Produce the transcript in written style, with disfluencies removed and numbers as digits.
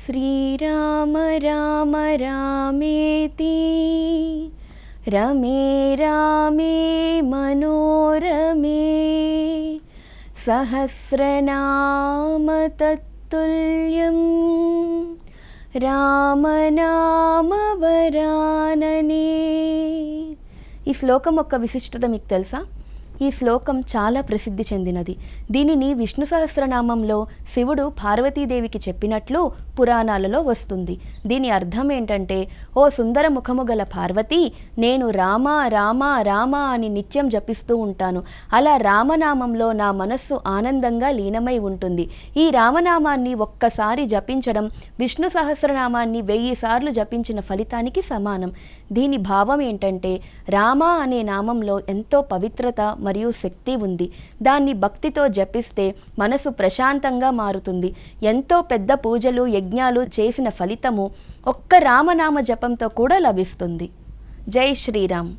శ్రీరామ రామ రామేతి రమే రామే మనోరమే సహస్రనామ తత్తుల్యం రామనామ వరాననే. ఈ శ్లోకం యొక్క విశిష్టత మీకు తెలుసా? ఈ శ్లోకం చాలా ప్రసిద్ధి చెందినది. దీనిని విష్ణు సహస్రనామంలో శివుడు పార్వతీదేవికి చెప్పినట్లు పురాణాలలో వస్తుంది. దీని అర్థం ఏంటంటే, ఓ సుందర ముఖము గల పార్వతి, నేను రామ రామ రామ అని నిత్యం జపిస్తూ ఉంటాను. అలా రామనామంలో నా మనస్సు ఆనందంగా లీనమై ఉంటుంది. ఈ రామనామాన్ని ఒక్కసారి జపించడం విష్ణు సహస్రనామాన్ని 1000 సార్లు జపించిన ఫలితానికి సమానం. దీని భావం ఏంటంటే, రామ అనే నామంలో ఎంతో పవిత్రత మరియు శక్తి ఉంది. దాన్ని భక్తితో జపిస్తే మనసు ప్రశాంతంగా మారుతుంది. ఎంతో పెద్ద పూజలు యజ్ఞాలు చేసిన ఫలితము ఒక్క రామనామ జపంతో కూడా లభిస్తుంది. జై శ్రీరామ్.